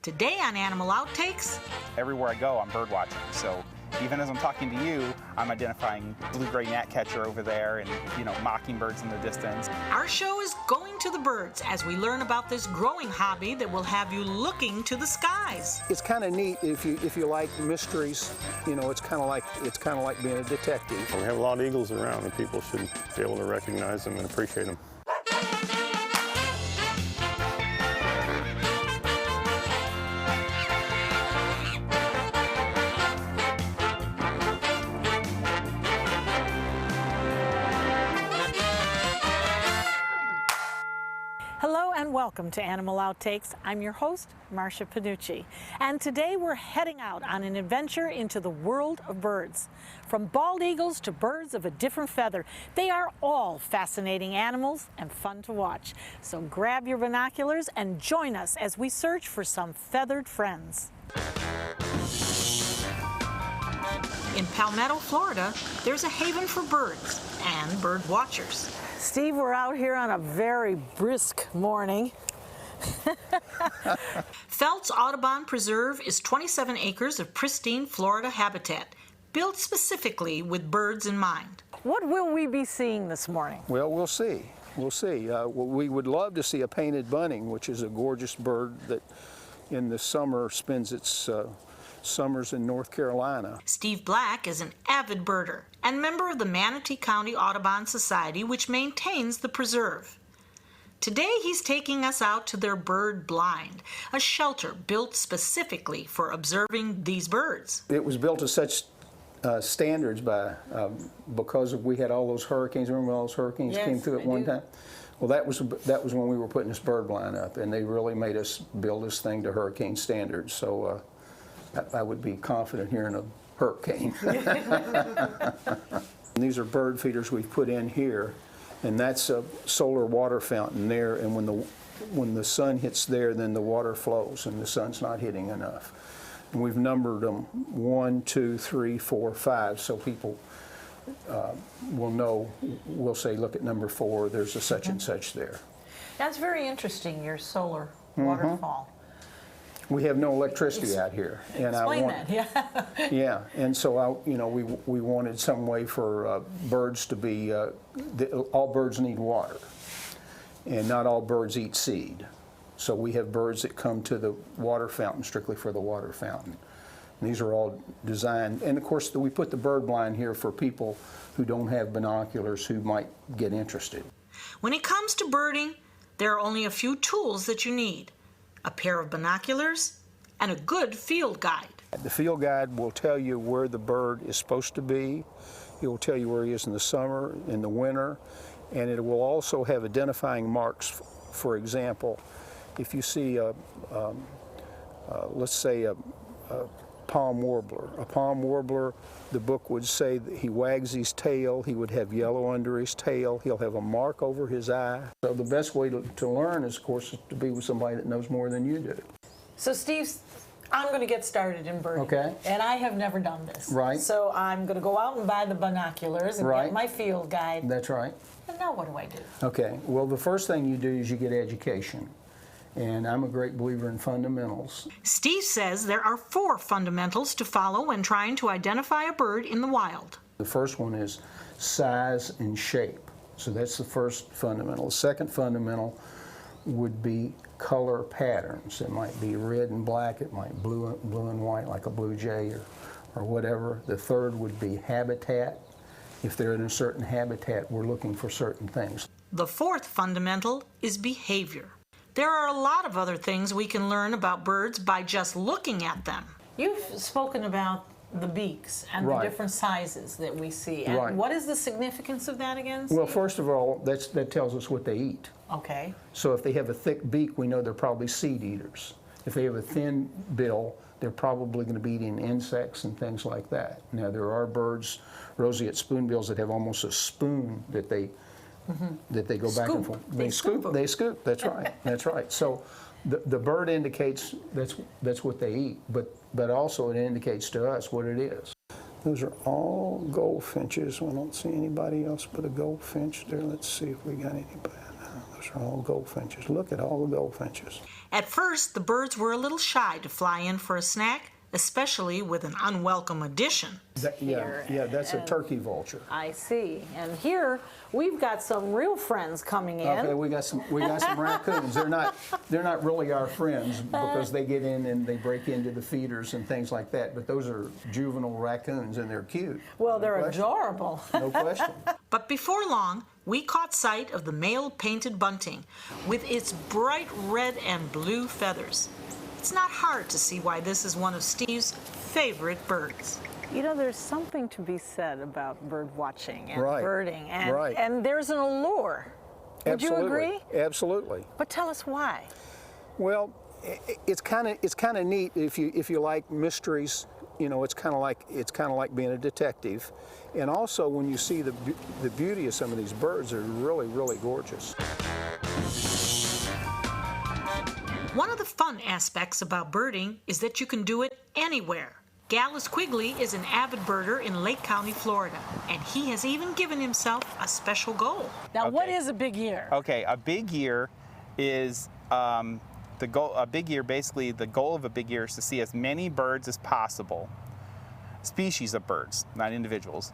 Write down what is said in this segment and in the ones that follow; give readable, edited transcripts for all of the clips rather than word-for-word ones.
Today on Animal Outtakes, everywhere I go, I'm bird watching. So even as I'm talking to you, I'm identifying blue-gray gnatcatcher over there and, mockingbirds in the distance. Our show is going to the birds as we learn about this growing hobby that will have you looking to the skies. It's kind of neat if you like mysteries. It's kind of like being a detective. We have a lot of eagles around, and people should be able to recognize them and appreciate them. Hello and welcome to Animal Outtakes. I'm your host, Marcia Panucci. And today we're heading out on an adventure into the world of birds. From bald eagles to birds of a different feather, they are all fascinating animals and fun to watch. So grab your binoculars and join us as we search for some feathered friends. In Palmetto, Florida, there's a haven for birds and bird watchers. Steve, we're out here on a very brisk morning. Felt's Audubon Preserve is 27 acres of pristine Florida habitat, built specifically with birds in mind. What will we be seeing this morning? Well, we'll see. We'll see. We would love to see a painted bunting, which is a gorgeous bird that in the summer spends its summers in North Carolina. Steve Black is an avid birder and member of the Manatee County Audubon Society, which maintains the preserve. Today he's taking us out to their bird blind, a shelter built specifically for observing these birds. It was built to such standards because we had all those hurricanes. Remember all those hurricanes came through at one time? Well, that was when we were putting this bird blind up, and they really made us build this thing to hurricane standards. So I would be confident here in a hurricane. These are bird feeders we've put in here, and that's a solar water fountain there, and when the sun hits there, then the water flows, and the sun's not hitting enough. And we've numbered them 1, 2, 3, 4, 5, so people will know. We'll say, look at number 4, there's a such and such there. That's very interesting, your solar waterfall. We have no electricity out here, and Explain that, yeah. Yeah, and so we wanted some way for birds to be. All birds need water, and not all birds eat seed. So we have birds that come to the water fountain strictly for the water fountain. And these are all designed, and of course we put the bird blind here for people who don't have binoculars who might get interested. When it comes to birding, there are only a few tools that you need: a pair of binoculars and a good field guide. The field guide will tell you where the bird is supposed to be. It will tell you where he is in the summer, in the winter, and it will also have identifying marks. For example, if you see let's say a palm warbler, the book would say that he wags his tail, he would have yellow under his tail, he'll have a mark over his eye. So the best way to learn is, of course, to be with somebody that knows more than you do. So Steve, I'm going to get started in birding. Okay. And I have never done this. Right. So I'm going to go out and buy the binoculars and get my field guide. That's right. And now what do I do? Okay. Well, the first thing you do is you get education. And I'm a great believer in fundamentals. Steve says there are 4 fundamentals to follow when trying to identify a bird in the wild. The first one is size and shape. So that's the first fundamental. The second fundamental would be color patterns. It might be red and black, it might be blue and white like a blue jay or whatever. The third would be habitat. If they're in a certain habitat, we're looking for certain things. The 4th fundamental is behavior. There are a lot of other things we can learn about birds by just looking at them. You've spoken about the beaks and the different sizes that we see. And what is the significance of that again, Steve? Well, first of all, that tells us what they eat. Okay. So if they have a thick beak, we know they're probably seed eaters. If they have a thin bill, they're probably going to be eating insects and things like that. Now, there are birds, roseate spoonbills, that have almost a spoon that they go back and forth. They scoop. That's right. That's right. So the bird indicates that's what they eat, but also it indicates to us what it is. Those are all goldfinches. I don't see anybody else but a goldfinch there. Let's see if we got anybody. No, those are all goldfinches. Look at all the goldfinches. At first, the birds were a little shy to fly in for a snack, especially with an unwelcome addition. Yeah, that's a turkey vulture. I see. And here we've got some real friends coming in. Okay, we got some raccoons. They're not really our friends because they get in and they break into the feeders and things like that. But those are juvenile raccoons and they're cute. Well, No they're question. adorable. No question. But before long, we caught sight of the male painted bunting with its bright red and blue feathers. It's not hard to see why this is one of Steve's favorite birds. You know, there's something to be said about bird watching and Right, birding, and, right. and there's an allure. Would you agree? Absolutely. But tell us why. Well, it's kind of neat if you like mysteries. You know, it's kind of like being a detective, and also when you see the beauty of some of these birds, they're really, really gorgeous. One of the fun aspects about birding is that you can do it anywhere. Gallus Quigley is an avid birder in Lake County, Florida, and he has even given himself a special goal. Now, what Okay. is a big year? Okay, a big year is the goal. A big year, basically, the goal of a big year is to see as many birds as possible, species of birds, not individuals,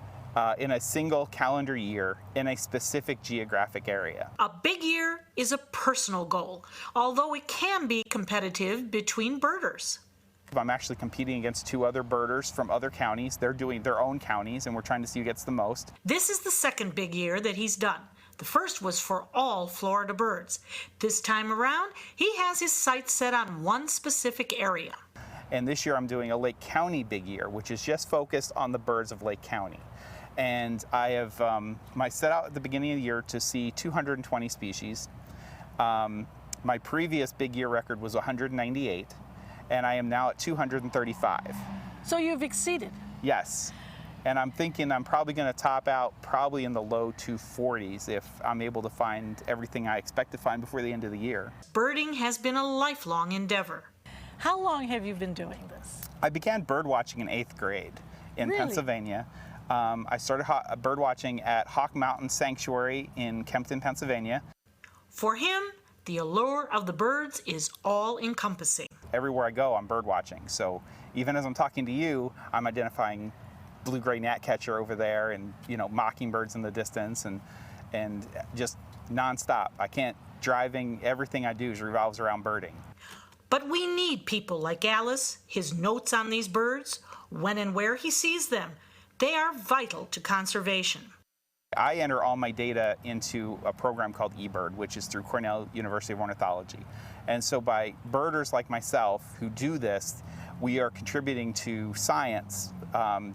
in a single calendar year in a specific geographic area. A big year is a personal goal, although it can be competitive between birders. I'm actually competing against 2 other birders from other counties. They're doing their own counties, and we're trying to see who gets the most. This is the second big year that he's done. The first was for all Florida birds. This time around, he has his sights set on one specific area. And this year I'm doing a Lake County big year, which is just focused on the birds of Lake County. And I have I set out at the beginning of the year to see 220 species. My previous big year record was 198, and I am now at 235. So you've exceeded. Yes. And I'm thinking I'm probably going to top out probably in the low 240s if I'm able to find everything I expect to find before the end of the year. Birding has been a lifelong endeavor. How long have you been doing this? I began bird watching in 8th grade in Really? Pennsylvania. I started bird watching at Hawk Mountain Sanctuary in Kempton, Pennsylvania. For him, the allure of the birds is all-encompassing. Everywhere I go, I'm bird watching. So even as I'm talking to you, I'm identifying blue-gray gnatcatcher over there and, you know, mockingbirds in the distance and just nonstop. Driving, everything I do revolves around birding. But we need people like Gallus, his notes on these birds, when and where he sees them. They are vital to conservation. I enter all my data into a program called eBird, which is through Cornell University of Ornithology. And so by birders like myself who do this, we are contributing to science,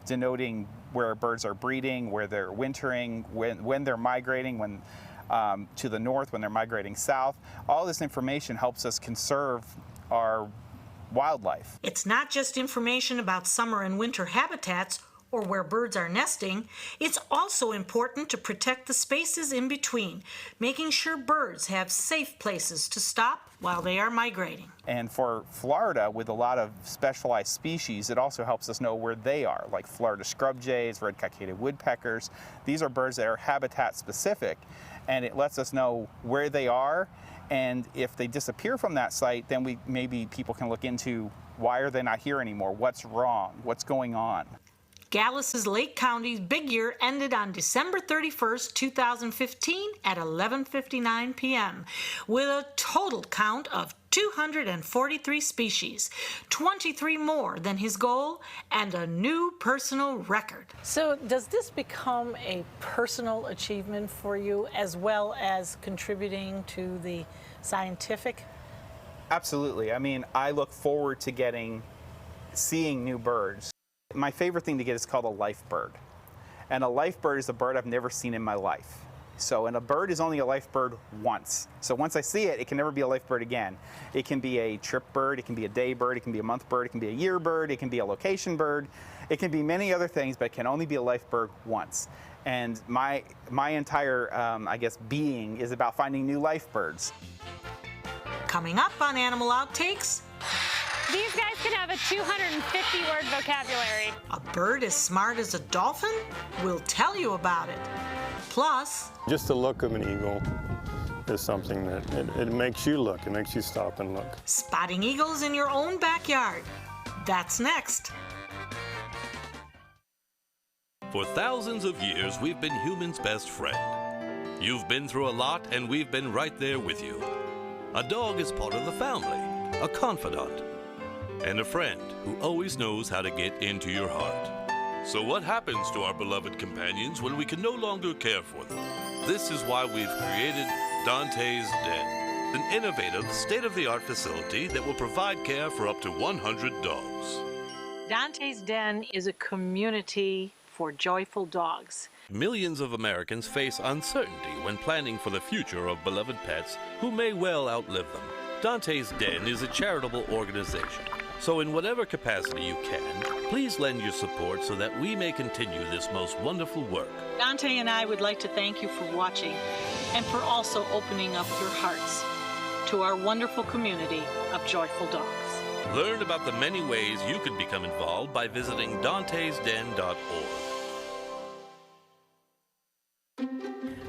denoting where birds are breeding, where they're wintering, when they're migrating, when to the north, when they're migrating south. All this information helps us conserve our wildlife. It's not just information about summer and winter habitats or where birds are nesting. It's also important to protect the spaces in between, making sure birds have safe places to stop while they are migrating. And for Florida, with a lot of specialized species, it also helps us know where they are, like Florida scrub jays, red-cockaded woodpeckers. These are birds that are habitat specific, and it lets us know where they are. And if they disappear from that site, then maybe people can look into why are they not here anymore? What's wrong? What's going on? Gallus's Lake County's big year ended on December 31st, 2015 at 11:59 p.m. with a total count of 243 species, 23 more than his goal, and a new personal record. So does this become a personal achievement for you as well as contributing to the scientific? Absolutely. I mean, I look forward to seeing new birds. My favorite thing to get is called a life bird. And a life bird is a bird I've never seen in my life. And a bird is only a life bird once. So once I see it, it can never be a life bird again. It can be a trip bird, it can be a day bird, it can be a month bird, it can be a year bird, it can be a location bird. It can be many other things, but it can only be a life bird once. And my entire, being is about finding new life birds. Coming up on Animal Outtakes, These guys can have a 250-word vocabulary. a bird as smart as a dolphin? We'll tell you about it. Plus, Just the look of an eagle is something that it makes you look. It makes you stop and look. Spotting eagles in your own backyard. That's next. For thousands of years, we've been humans' best friend. You've been through a lot, and we've been right there with you. A dog is part of the family, a confidant, and a friend who always knows how to get into your heart. So what happens to our beloved companions when we can no longer care for them? This is why we've created Dante's Den, an innovative, state-of-the-art facility that will provide care for up to 100 dogs. Dante's Den is a community for joyful dogs. Millions of Americans face uncertainty when planning for the future of beloved pets who may well outlive them. Dante's Den is a charitable organization, so in whatever capacity you can, please lend your support so that we may continue this most wonderful work. Dante and I would like to thank you for watching and for also opening up your hearts to our wonderful community of joyful dogs. Learn about the many ways you can become involved by visiting dantesden.org.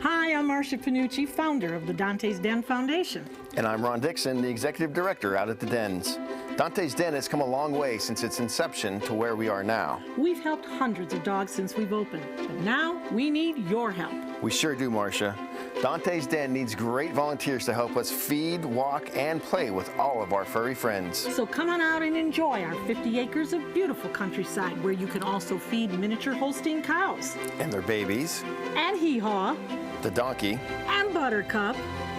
Hi, I'm Marcia Panucci, founder of the Dante's Den Foundation. And I'm Ron Dixon, the Executive Director out at the Dens. Dante's Den has come a long way since its inception to where we are now. We've helped hundreds of dogs since we've opened, but now we need your help. We sure do, Marcia. Dante's Den needs great volunteers to help us feed, walk, and play with all of our furry friends. So come on out and enjoy our 50 acres of beautiful countryside where you can also feed miniature Holstein cows. And their babies. And Hee-Haw. The donkey. And Buttercup.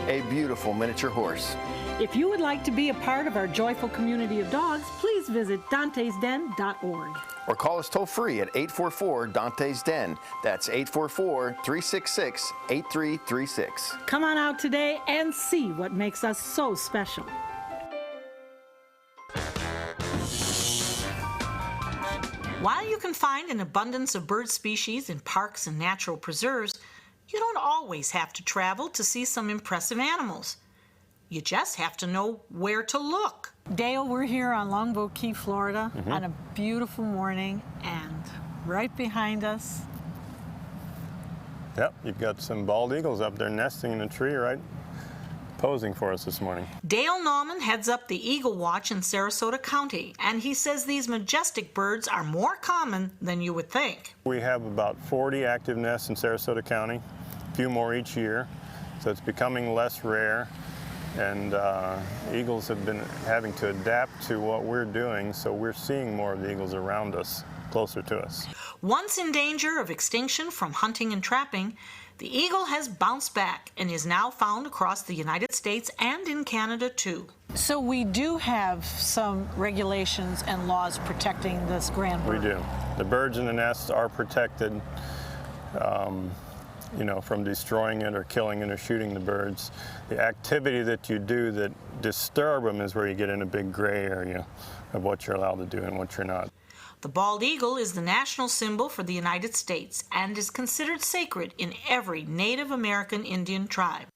A beautiful miniature horse. If you would like to be a part of our joyful community of dogs, please visit dantesden.org. Or call us toll-free at 844-DANTES-DEN. That's 844-366-8336. Come on out today and see what makes us so special. While you can find an abundance of bird species in parks and natural preserves, you don't always have to travel to see some impressive animals. You just have to know where to look. Dale, we're here on Longboat Key, Florida, on a beautiful morning, and right behind us. Yep, you've got some bald eagles up there nesting in a tree, right? Posing for us this morning. Dale Nauman heads up the Eagle Watch in Sarasota County, and he says these majestic birds are more common than you would think. We have about 40 active nests in Sarasota County, a few more each year, so it's becoming less rare. And eagles have been having to adapt to what we're doing, so we're seeing more of the eagles around us, closer to us. Once in danger of extinction from hunting and trapping, the eagle has bounced back and is now found across the United States and in Canada too. So we do have some regulations and laws protecting this grand bird. We do. The birds in the nests are protected. From destroying it or killing it or shooting the birds. The activity that you do that disturb them is where you get in a big gray area of what you're allowed to do and what you're not. The bald eagle is the national symbol for the United States and is considered sacred in every Native American Indian tribe.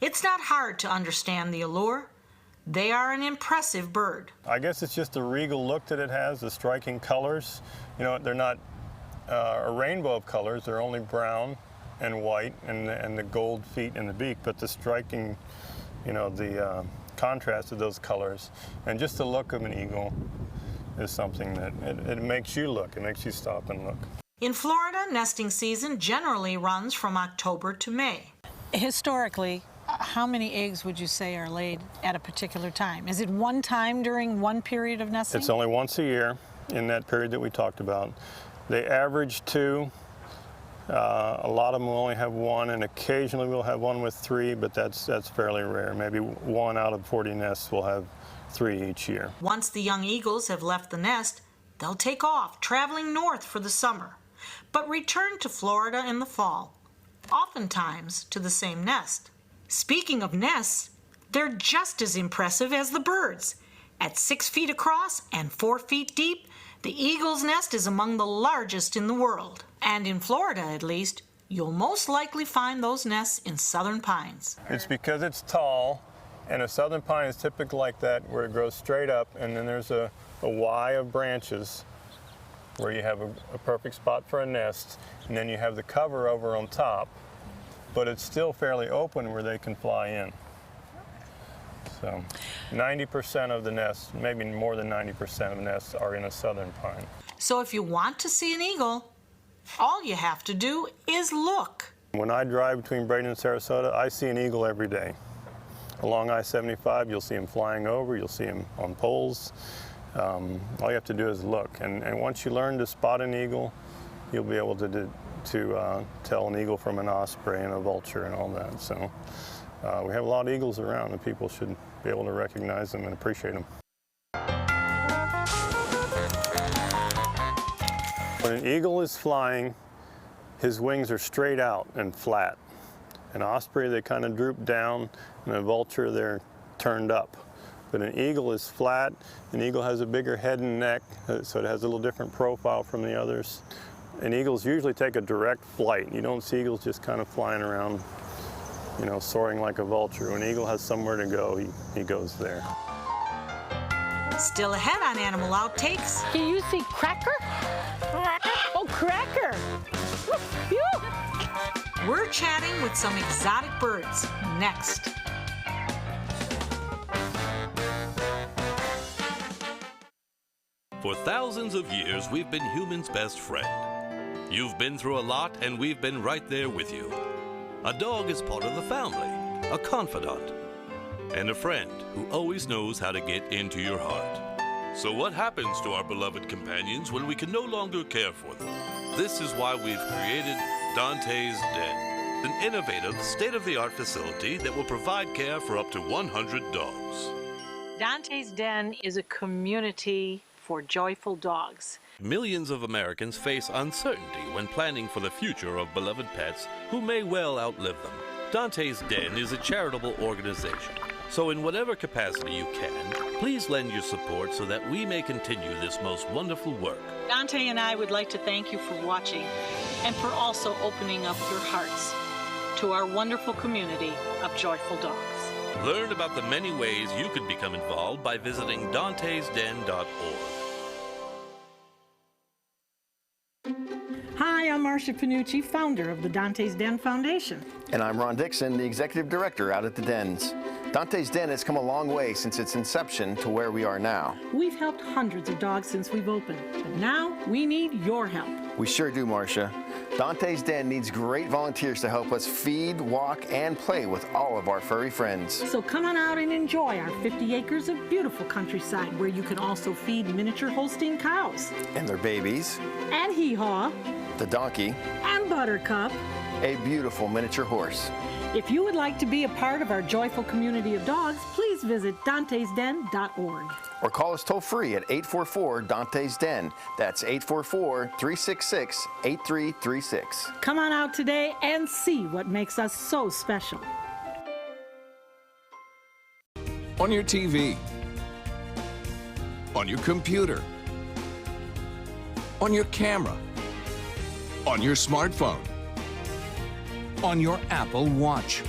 It's not hard to understand the allure. They are an impressive bird. I guess it's just the regal look that it has, the striking colors. They're not a rainbow of colors, they're only brown and white, and the gold feet and the beak, but the striking, the contrast of those colors, and just the look of an eagle is something that it makes you look, it makes you stop and look. In Florida, nesting season generally runs from October to May. Historically, how many eggs would you say are laid at a particular time? Is it one time during one period of nesting? It's only once a year in that period that we talked about. They average 2. A lot of them will only have 1, and occasionally we'll have one with 3, but that's fairly rare. Maybe 1 out of 40 nests will have 3 each year. Once the young eagles have left the nest, they'll take off, traveling north for the summer, but return to Florida in the fall, oftentimes to the same nest. Speaking of nests, they're just as impressive as the birds. At 6 feet across and 4 feet deep, the eagle's nest is among the largest in the world. And in Florida, at least, you'll most likely find those nests in southern pines. It's because it's tall, and a southern pine is typically like that, where it grows straight up, and then there's a Y of branches where you have a perfect spot for a nest, and then you have the cover over on top, but it's still fairly open where they can fly in. So 90% of the nests, maybe more than 90% of the nests are in a southern pine. So if you want to see an eagle, all you have to do is look. When I drive between Braden and Sarasota, I see an eagle every day. Along I-75, you'll see them flying over, you'll see them on poles. All you have to do is look. And once you learn to spot an eagle, you'll be able to tell an eagle from an osprey and a vulture and all that. So we have a lot of eagles around, and people should be able to recognize them and appreciate them. When an eagle is flying, his wings are straight out and flat. An osprey, they kind of droop down, and a vulture, they're turned up. But an eagle is flat. An eagle has a bigger head and neck, so it has a little different profile from the others. And eagles usually take a direct flight. You don't see eagles just kind of flying around, you know, soaring like a vulture. When an eagle has somewhere to go, he goes there. Still ahead on Animal Outtakes. Can you see Cracker? Oh, Cracker! Phew. We're chatting with some exotic birds next. For thousands of years, we've been humans' best friend. You've been through a lot, and we've been right there with you. A dog is part of the family, a confidant, and a friend who always knows how to get into your heart. So what happens to our beloved companions when we can no longer care for them? This is why we've created Dante's Den, an innovative, state-of-the-art facility that will provide care for up to 100 dogs. Dante's Den is a community for joyful dogs. Millions of Americans face uncertainty when planning for the future of beloved pets who may well outlive them. Dante's Den is a charitable organization, so in whatever capacity you can, please lend your support so that we may continue this most wonderful work. Dante and I would like to thank you for watching and for also opening up your hearts to our wonderful community of joyful dogs. Learn about the many ways you could become involved by visiting dantesden.org. Hi, I'm Marcia Panucci, founder of the Dante's Den Foundation. And I'm Ron Dixon, the executive director out at the Dens. Dante's Den has come a long way since its inception to where we are now. We've helped hundreds of dogs since we've opened, but now we need your help. We sure do, Marcia. Dante's Den needs great volunteers to help us feed, walk, and play with all of our furry friends. So come on out and enjoy our 50 acres of beautiful countryside where you can also feed miniature Holstein cows. And their babies. And Hee-Haw. The donkey. And Buttercup. A beautiful miniature horse. If you would like to be a part of our joyful community of dogs, please visit dantesden.org. Or call us toll free at 844-DANTES-DEN. That's 844-366-8336. Come on out today and see what makes us so special. On your TV, on your computer, on your camera, on your smartphone, on your Apple Watch.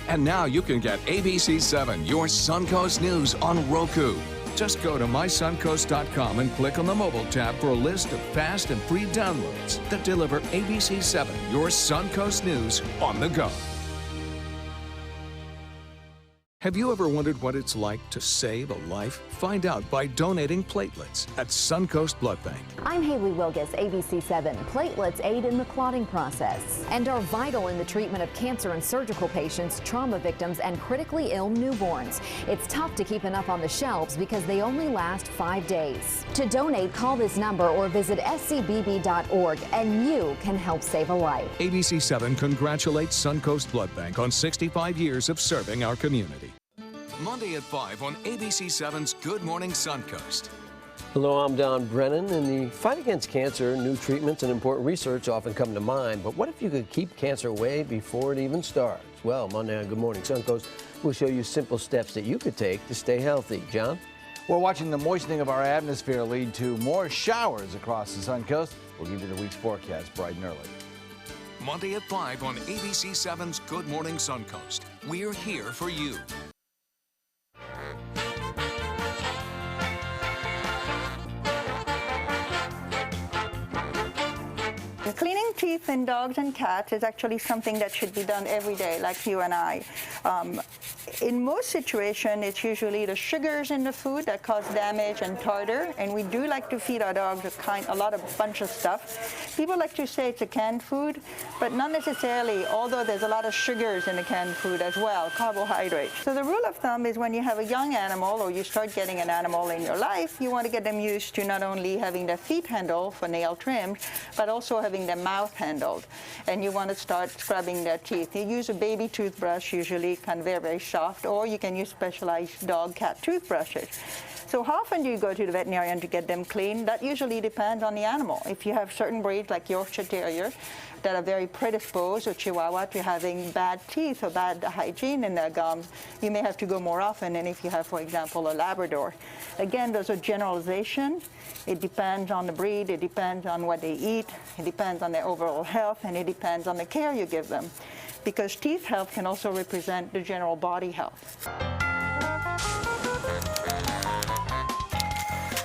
And now you can get ABC7, your Suncoast News, on Roku. Just go to mysuncoast.com and click on the mobile tab for a list of fast and free downloads that deliver ABC7, your Suncoast News, on the go. Have you ever wondered what it's like to save a life? Find out by donating platelets at Suncoast Blood Bank. I'm Haley Wilgus, ABC7. Platelets aid in the clotting process and are vital in the treatment of cancer and surgical patients, trauma victims, and critically ill newborns. It's tough to keep enough on the shelves because they only last 5 days. To donate, call this number or visit scbb.org and you can help save a life. ABC7 congratulates Suncoast Blood Bank on 65 years of serving our community. Monday at 5 on ABC7's Good Morning Suncoast. Hello, I'm Don Brennan. In the fight against cancer, new treatments and important research often come to mind. But what if you could keep cancer away before it even starts? Well, Monday on Good Morning Suncoast, we'll show you simple steps that you could take to stay healthy. John? We're watching the moistening of our atmosphere lead to more showers across the Suncoast. We'll give you the week's forecast bright and early. Monday at 5 on ABC7's Good Morning Suncoast. We're here for you. Cleaning teeth teeth in dogs and cats is actually something that should be done every day, like you and I. In most situations, it's usually the sugars in the food that cause damage and tartar, and we do like to feed our dogs a bunch of stuff. People like to say it's a canned food, but not necessarily, although there's a lot of sugars in the canned food as well, carbohydrates. So the rule of thumb is when you have a young animal or you start getting an animal in your life, you want to get them used to not only having their feet handled for nail trims, but also having their mouth handled. And you want to start scrubbing their teeth. You use a baby toothbrush, usually kind of very, very soft, or you can use specialized dog-cat toothbrushes. So how often do you go to the veterinarian to get them clean? That usually depends on the animal. If you have certain breeds like Yorkshire Terrier that are very predisposed, or Chihuahua, to having bad teeth or bad hygiene in their gums, you may have to go more often than if you have, for example, a Labrador. Again, those are generalizations. It depends on the breed, it depends on what they eat, it depends on their overall health, and it depends on the care you give them. Because teeth health can also represent the general body health.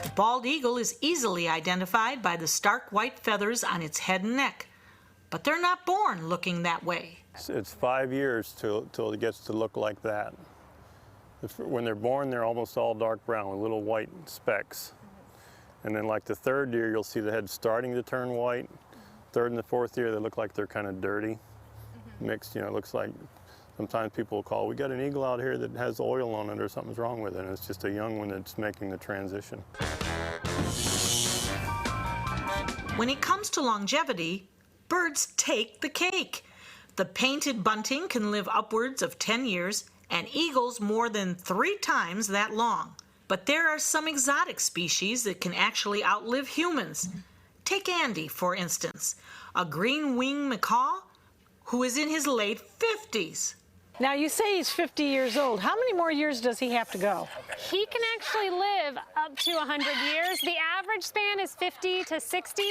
The bald eagle is easily identified by the stark white feathers on its head and neck. But they're not born looking that way. It's 5 years till it gets to look like that. When they're born, they're almost all dark brown with little white specks. And then like the third year, you'll see the head starting to turn white. Third and the fourth year, they look like they're kind of dirty, mixed. You know, it looks like sometimes people will call, we got an eagle out here that has oil on it or something's wrong with it. And it's just a young one that's making the transition. When it comes to longevity, birds take the cake. The painted bunting can live upwards of 10 years, and eagles more than 3 times that long. But there are some exotic species that can actually outlive humans. Take Andy, for instance, a green-winged macaw who is in his late 50s. Now, you say he's 50 years old. How many more years does he have to go? He can actually live up to 100 years. The average span is 50 to 60,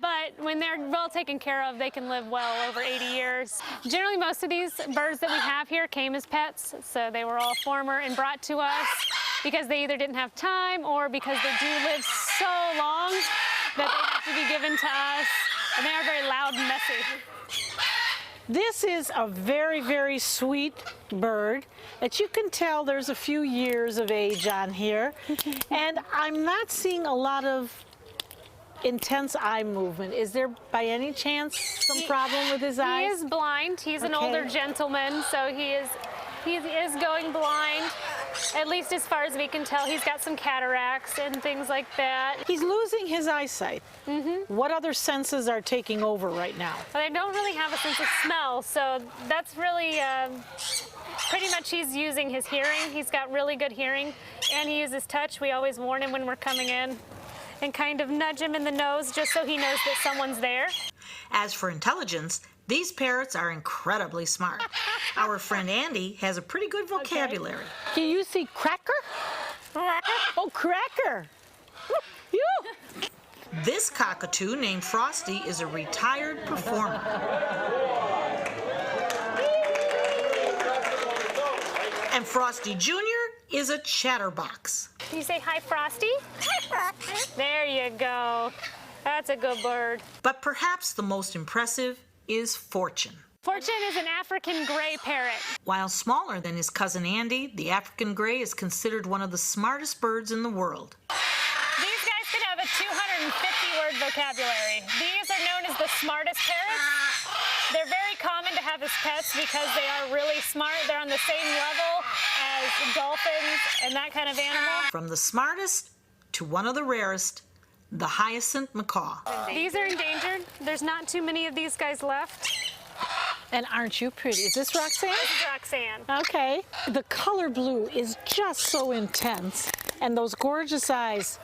but when they're well taken care of, they can live well over 80 years. Generally, most of these birds that we have here came as pets, so they were all former and brought to us because they either didn't have time or because they do live so long that they have to be given to us, and they are very loud and messy. This is a very, very sweet bird that you can tell there's a few years of age on here. And I'm not seeing a lot of intense eye movement. Is there by any chance some problem with his eyes? He is blind. He's an older gentleman, so he is going blind. At least as far as we can tell, he's got some cataracts and things like that. He's losing his eyesight. What other senses are taking over right now? Well, they don't really have a sense of smell, so that's really pretty much he's using his hearing. He's got really good hearing, and he uses touch. We always warn him when we're coming in and kind of nudge him in the nose just so he knows that someone's there. As for intelligence, these parrots are incredibly smart. Our friend Andy has a pretty good vocabulary. Can you see Cracker? Oh, Cracker! You! This cockatoo named Frosty is a retired performer. And Frosty Jr. is a chatterbox. Can you say hi, Frosty? There you go. That's a good bird. But perhaps the most impressive is Fortune. Fortune is an African gray parrot. While smaller than his cousin Andy, the African gray is considered one of the smartest birds in the world. These guys can have a 250-word vocabulary. These are known as the smartest parrots. They're very common to have as pets because they are really smart. They're on the same level as dolphins and that kind of animal. From the smartest to one of the rarest, the hyacinth macaw. These are endangered. There's not too many of these guys left. And aren't you pretty? Is this Roxanne? This is Roxanne. Okay. The color blue is just so intense, and those gorgeous eyes.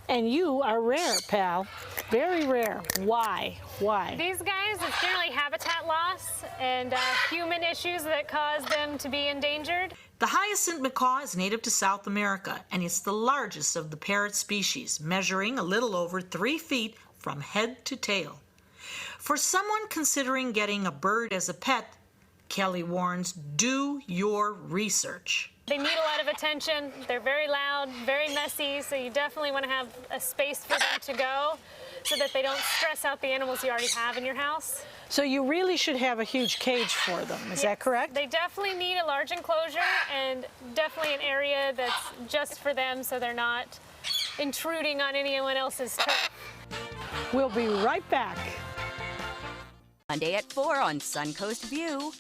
And you are rare, pal. Very rare. Why? Why? These guys, it's generally habitat loss and human issues that cause them to be endangered. The hyacinth macaw is native to South America, and it's the largest of the parrot species, measuring a little over 3 feet from head to tail. For someone considering getting a bird as a pet, Kelly warns, do your research. They need a lot of attention. They're very loud, very messy, so you definitely want to have a space for them to go so that they don't stress out the animals you already have in your house. So you really should have a huge cage for them, is that correct? They definitely need a large enclosure and definitely an area that's just for them so they're not intruding on anyone else's turf. We'll be right back. Monday at 4 on Suncoast View.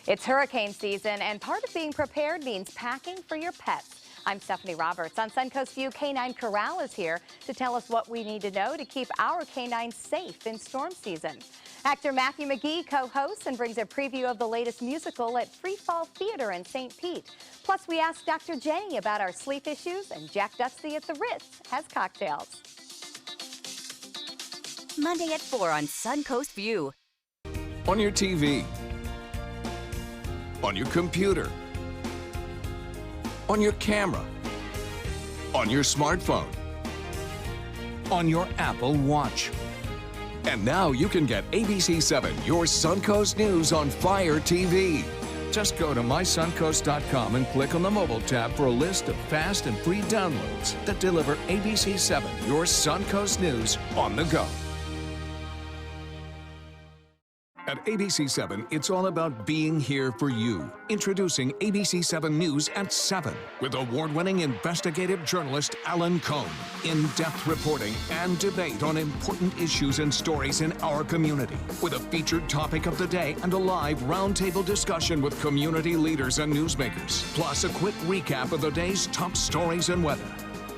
It's hurricane season, and part of being prepared means packing for your pets. I'm Stephanie Roberts. On Suncoast View, Canine Corral is here to tell us what we need to know to keep our canines safe in storm season. Actor Matthew McGee co-hosts and brings a preview of the latest musical at Free Fall Theater in St. Pete. Plus, we asked Dr. Jenny about our sleep issues, and Jack Dusty at the Ritz has cocktails. Monday at 4 on Suncoast View. On your TV, on your computer, on your camera, on your smartphone, on your Apple Watch. And now you can get ABC7, your Suncoast News on Fire TV. Just go to mysuncoast.com and click on the mobile tab for a list of fast and free downloads that deliver ABC7, your Suncoast News on the go. At ABC7, it's all about being here for you. Introducing ABC7 News at 7 with award-winning investigative journalist Alan Cohn. In-depth reporting and debate on important issues and stories in our community. With a featured topic of the day and a live roundtable discussion with community leaders and newsmakers. Plus a quick recap of the day's top stories and weather.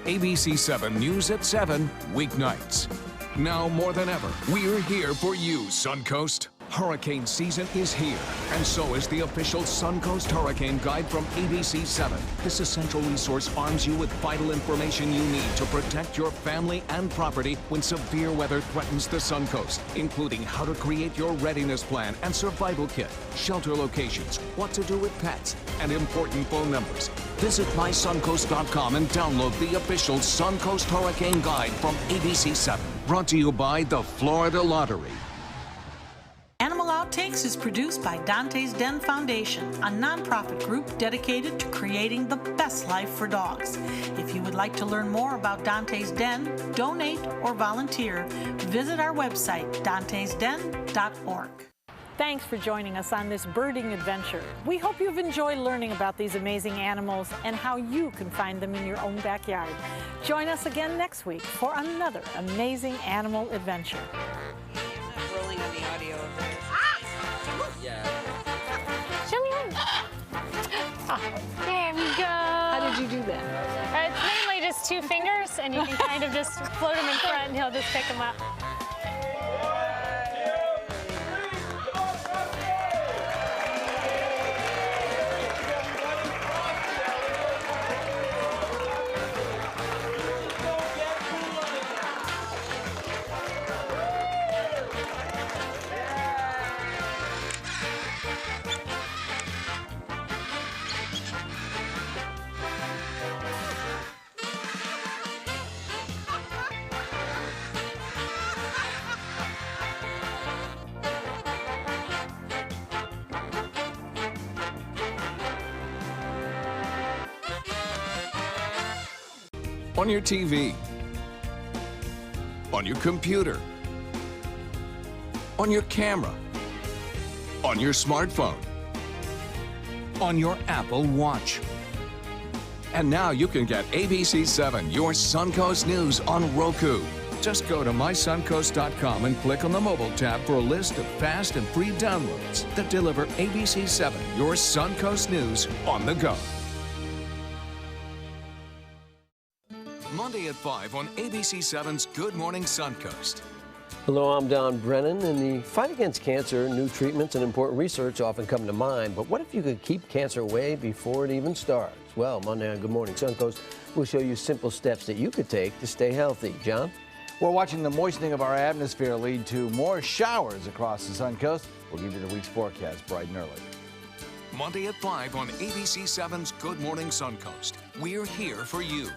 ABC7 News at 7, weeknights. Now more than ever, we're here for you, Suncoast. Hurricane season is here, and so is the official Suncoast Hurricane Guide from ABC7. This essential resource arms you with vital information you need to protect your family and property when severe weather threatens the Suncoast, including how to create your readiness plan and survival kit, shelter locations, what to do with pets, and important phone numbers. Visit mysuncoast.com and download the official Suncoast Hurricane Guide from ABC7. Brought to you by the Florida Lottery. Animal Outtakes is produced by Dante's Den Foundation, a nonprofit group dedicated to creating the best life for dogs. If you would like to learn more about Dante's Den, donate, or volunteer, visit our website, dantesden.org. Thanks for joining us on this birding adventure. We hope you've enjoyed learning about these amazing animals and how you can find them in your own backyard. Join us again next week for another amazing animal adventure. Rolling on the audio of this. Yeah. Show me one. There we go. How did you do that? It's mainly just 2 fingers, and you can kind of just float him in front, and he'll just pick them up. On your TV, on your computer, on your camera, on your smartphone, on your Apple Watch. And now you can get ABC7, your Suncoast News on Roku. Just go to mysuncoast.com and click on the mobile tab for a list of fast and free downloads that deliver ABC7, your Suncoast News on the go. Monday at 5 on ABC7's Good Morning Suncoast. Hello, I'm Don Brennan. In the fight against cancer, new treatments and important research often come to mind. But what if you could keep cancer away before it even starts? Well, Monday on Good Morning Suncoast, we'll show you simple steps that you could take to stay healthy. John? We're watching the moistening of our atmosphere lead to more showers across the Suncoast. We'll give you the week's forecast bright and early. Monday at 5 on ABC7's Good Morning Suncoast. We're here for you.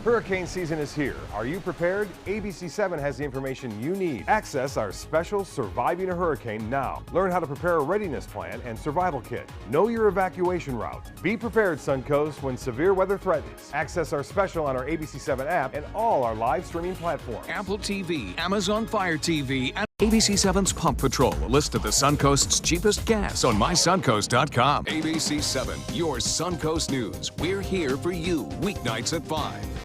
Hurricane season is here. Are you prepared? ABC7 has the information you need. Access our special Surviving a Hurricane now. Learn how to prepare a readiness plan and survival kit. Know your evacuation route. Be prepared, Suncoast, when severe weather threatens. Access our special on our ABC7 app and all our live streaming platforms. Apple TV, Amazon Fire TV, and ABC7's Pump Patrol, a list of the Suncoast's cheapest gas on mysuncoast.com. ABC7, your Suncoast News. We're here for you weeknights at 5.